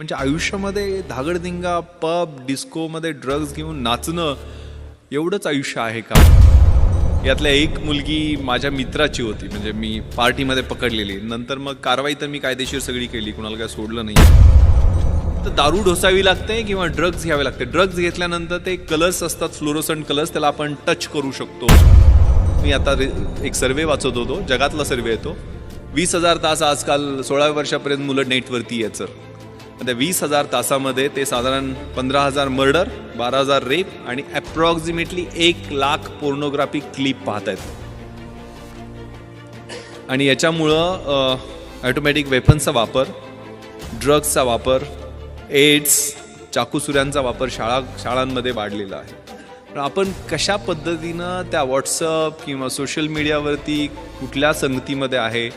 म्हणजे आयुष्यामध्ये धागडधिंगा, pub, डिस्कोमध्ये drugs घेऊन नाचणं एवढंच आयुष्य आहे का? यातल्या एक मुलगी माझ्या मित्राची होती, म्हणजे मी पार्टीमध्ये पकडलेली. नंतर मग कारवाई तर मी कायदेशीर सगळी केली, कुणाला काय सोडलं नाही. तर दारू ढोसावी लागते किंवा ड्रग्ज घ्यावे लागते. ड्रग्ज घेतल्यानंतर ते कलर्स असतात, फ्लोरोसंट कलर्स, त्याला आपण टच करू शकतो. मी आता एक सर्वे वाचत होतो, जगातला सर्वे येतो. 20,000 तास आजकाल 16 वर्षापर्यंत मुलं नेटवरती यायचं. त्या 20,000 तासामध्ये ते साधारण 15,000 मर्डर, 12,000 रेप आणि अप्रॉक्सिमेटली 1,00,000 पोर्नोग्राफी क्लिप पाहत आहेत. आणि याच्यामुळं ऑटोमॅटिक वेपन्सचा वापर, ड्रग्सचा वापर, एड्स, चाकूसुऱ्यांचा वापर शाळांमध्ये वाढलेला आहे. पण आपण कशा पद्धतीनं त्या व्हॉट्सअप किंवा सोशल मीडियावरती कुठल्या संगतीमध्ये आहे?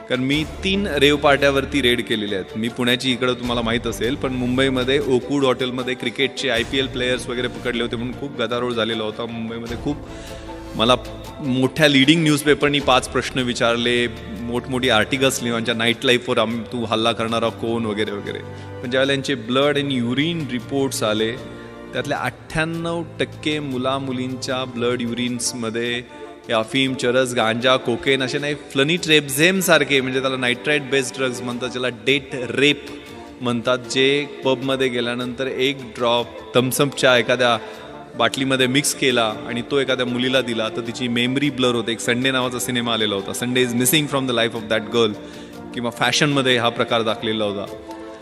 कारण मी 3 रेव पार्ट्यावरती रेड केलेले आहेत. मी पुण्याची इकडं तुम्हाला माहीत असेल, पण मुंबईमध्ये ओकवूड हॉटेलमध्ये क्रिकेटचे IPL प्लेयर्स वगैरे पकडले होते म्हणून खूप गदारोळ झालेला होता. मुंबईमध्ये खूप मला मोठ्या लिडिंग न्यूजपेपरनी 5 प्रश्न विचारले, मोठमोठी आर्टिकल्स लिहायच्या, नाईट लाईफवर तू हल्ला करणारा कोण वगैरे वगैरे. पण ज्यावेळेला यांचे ब्लड आणि युरिन रिपोर्ट्स आले, त्यातल्या 98% मुलींच्या ब्लड युरिन्समध्ये अफीम, चरस, गांजा, कोकेन असे नाही, फ्लनिट्रेप्झेम सारखे, म्हणजे त्याला नायट्राईट बेस्ड ड्रग्ज म्हणतात, ज्याला डेट रेप म्हणतात, जे पबमध्ये गेल्यानंतर 1 ड्रॉप थम्सअपच्या एखाद्या बाटलीमध्ये मिक्स केला आणि तो एखाद्या मुलीला दिला तर तिची मेमरी ब्लर होते. एक संडे नावाचा सिनेमा आलेला होता, Sunday is missing from the life of that girl, किंवा फॅशनमध्ये हा प्रकार दाखलेला होता.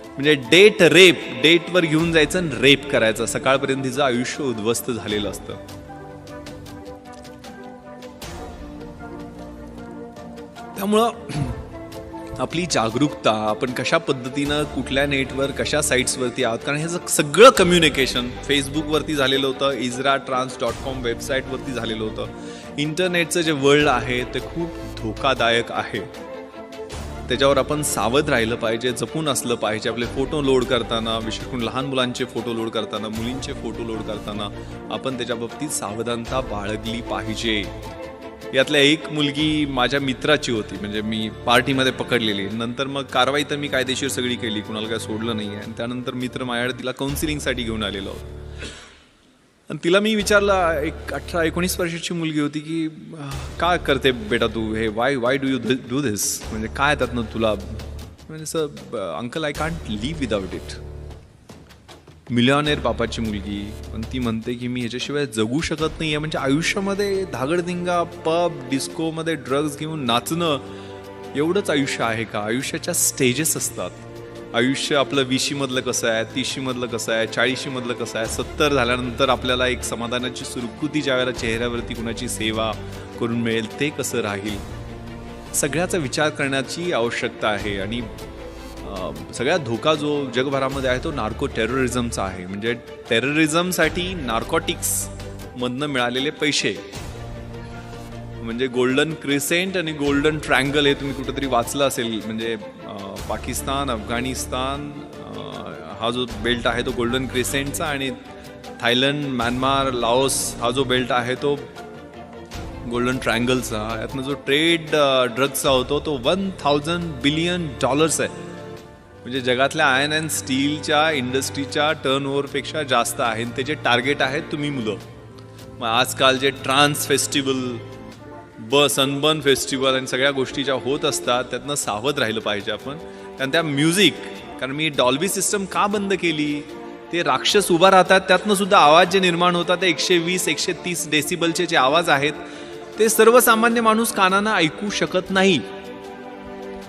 म्हणजे डेट रेप, डेटवर घेऊन जायचं आणि रेप करायचं, सकाळपर्यंत तिचं आयुष्य उद्ध्वस्त झालेलं असतं. त्यामुळं आपली जागरूकता, आपण कशा पद्धतीनं कुठल्या नेटवर कशा साईट्सवरती आहोत, कारण हे सगळं कम्युनिकेशन फेसबुकवरती झालेलं होतं, izratrans.com वेबसाईटवरती झालेलं होतं. इंटरनेटचं जे वर्ल्ड आहे ते खूप धोकादायक आहे. त्याच्यावर आपण सावध राहिलं पाहिजे, जपून असलं पाहिजे. आपले फोटो लोड करताना, विशेष करून लहान मुलांचे फोटो लोड करताना, मुलींचे फोटो लोड करताना आपण त्याच्या बाबतीत सावधानता बाळगली पाहिजे. यातल्या एक मुलगी माझ्या मित्राची होती, म्हणजे मी पार्टीमध्ये पकडलेली. नंतर मग कारवाई तर मी कायदेशीर सगळी केली, कुणाला काय सोडलं नाही. आणि त्यानंतर मित्र माझ्याकडे तिला काउन्सिलिंगसाठी घेऊन आलेलो होतो. आणि तिला मी विचारलं, एक 18-19 वर्षाची मुलगी होती, की काय करते बेटा तू हे, why do you do this, म्हणजे काय त्यातनं तुला? म्हणजे sir uncle, I can't live without it. Millionaire बापाची मुलगी, पण ती म्हणते की मी ह्याच्याशिवाय जगू शकत नाही आहे. म्हणजे आयुष्यामध्ये धागडधिंगा, पब, डिस्कोमध्ये ड्रग्ज घेऊन नाचणं एवढंच आयुष्य आहे का? आयुष्याच्या स्टेजेस असतात. आयुष्य आपलं 20मधलं कसं आहे, 30मधलं कसं आहे, 40मधलं कसं आहे, 70 झाल्यानंतर आपल्याला एक समाधानाची सुरकुती ज्यावेळेला चेहऱ्यावरती कुणाची सेवा करून मिळेल ते कसं राहील, सगळ्याचा विचार करण्याची आवश्यकता आहे. आणि सगळ्यात धोका जो जगभरामध्ये आहे तो नार्को टेररिझमचा आहे. म्हणजे टेररिझमसाठी नार्कोटिक्स मधनं मिळालेले पैसे, म्हणजे गोल्डन क्रिसेंट आणि गोल्डन ट्रँगल, हे तुम्ही कुठेतरी वाचलं असेल. म्हणजे पाकिस्तान, अफगाणिस्तान हा जो बेल्ट आहे तो गोल्डन क्रिसेंटचा, आणि थायलंड, म्यानमार, लाओस हा जो बेल्ट आहे तो गोल्डन ट्रँगलचा. यातनं जो ट्रेड ड्रग्सचा होतो तो $1,000 बिलियन आहे. म्हणजे जगातल्या आयर्न अँड स्टीलच्या इंडस्ट्रीच्या टर्नओव्हरपेक्षा जास्त आहे. आणि त्याचे टार्गेट आहेत तुम्ही मुलं. मग आजकाल जे ट्रान्स फेस्टिवल, सनबर्न फेस्टिवल आणि सगळ्या गोष्टी ज्या होत असतात त्यातनं सावध राहिलं पाहिजे आपण. कारण त्या म्युझिक, कारण मी डॉल्बी सिस्टम का बंद केली, ते राक्षस उभा राहतात, त्यातनं सुद्धा आवाज जे निर्माण होतात ते 120-130 डेसिबलचे जे आवाज आहेत ते सर्वसामान्य माणूस कानानं ऐकू शकत नाही.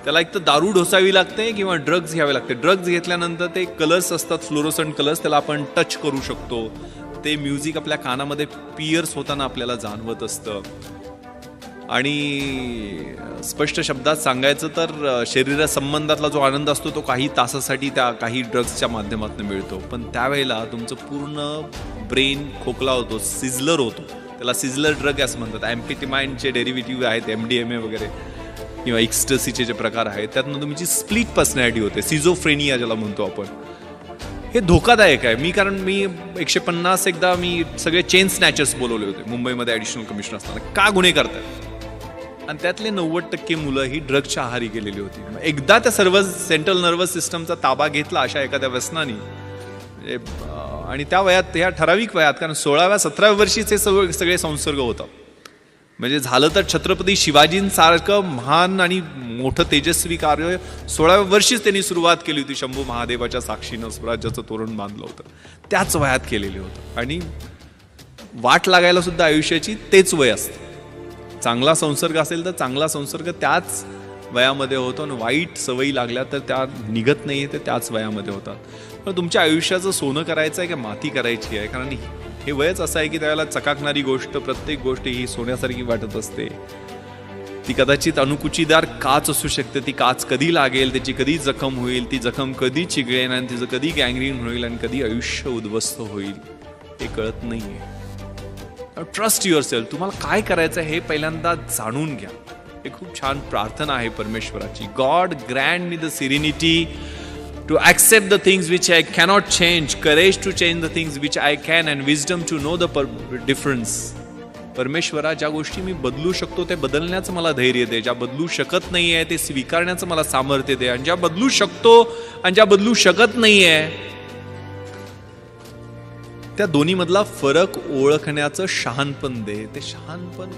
त्याला एक तर दारू ढोसावी लागते किंवा ड्रग्ज घ्यावे लागते. ड्रग्ज घेतल्यानंतर ते कलर्स असतात, फ्लोरोसंट कलर्स, त्याला आपण टच करू शकतो. ते म्युझिक आपल्या कानामध्ये पिअर्स होताना आपल्याला जाणवत असतं. आणि स्पष्ट शब्दात सांगायचं तर शरीरा संबंधातला जो आनंद असतो तो काही तासासाठी त्या काही ड्रग्सच्या माध्यमातून मिळतो. पण त्यावेळेला तुमचं पूर्ण ब्रेन खोकला होतो, सिझलर होतो. त्याला सिझलर ड्रग असं म्हणतात. एम्फेटामाइनचे डेरिव्हेटिव्ह आहेत, MDMA वगैरे, किंवा एक्स्टसीचे जे प्रकार आहेत, त्यातनं तुमची स्प्लिट पर्सनॅलिटी होते, सिझोफ्रेनिया ज्याला म्हणतो आपण. हे धोकादायक आहे. कारण मी 150 एकदा मी सगळे चेन स्नॅचर्स बोलवले होते मुंबईमध्ये ॲडिशनल कमिशनर असताना. का गुन्हे करतात? आणि त्यातले 90% मुलं ही ड्रगच्या आहारी गेलेली होती. एकदा त्या सर्व सेंट्रल नर्वस सिस्टमचा ताबा घेतला अशा एखाद्या व्यसनाने, म्हणजे आणि त्या वयात, ह्या ठराविक वयात, कारण 16व्या-17व्या वर्षीच हे सगळे संसर्ग होतात. म्हणजे झालं तर छत्रपती शिवाजींसारखं महान आणि मोठं तेजस्वी कार्य 16व्या वर्षीच त्यांनी सुरुवात केली होती. शंभू महादेवाच्या साक्षीनं स्वराज्याचं तोरण बांधलं होतं, त्याच वयात केलेलं होतं. आणि वाट लागायला सुद्धा आयुष्याची तेच वय असतं. चांगला संसर्ग असेल तर चांगला संसर्ग त्याच वयामध्ये होतो, आणि वाईट सवयी लागल्या तर त्या निघत नाही, ते त्याच वयामध्ये होतात. पण तुमच्या आयुष्याचं सोनं करायचं आहे की माती करायची आहे? कारण हे वयच असं आहे की त्यावेळेला चकाकणारी गोष्ट, प्रत्येक गोष्ट ही सोन्यासारखी वाटत असते. ती कदाचित अणुकुचीदार काच असू शकते. ती काच कधी लागेल, त्याची कधी जखम होईल, ती जखम कधी चिघळेल, आणि तिचं कधी गँग्रीन होईल, आणि कधी आयुष्य उद्ध्वस्त होईल, हे कळत नाहीये. Trust your self. तुम्हाला काय करायचं हे पहिल्यांदा जाणून घ्या. हे खूप छान प्रार्थना आहे परमेश्वराची. God grant me the serenity to accept the things which I cannot change, courage to change the things which I can, and wisdom to know the difference. परमेश्वरा, ज्या गोष्टी मी बदलू शकतो ते बदलण्याचं मला धैर्य दे, ज्या बदलू शकत नाही आहे ते स्वीकारण्याचं मला सामर्थ्य दे, आणि ज्या बदलू शकतो आणि ज्या बदलू शकत नाही आहे त्या दोन्ही मधला फरक ओळखण्याचं शहाणपण दे. ते शहाणपण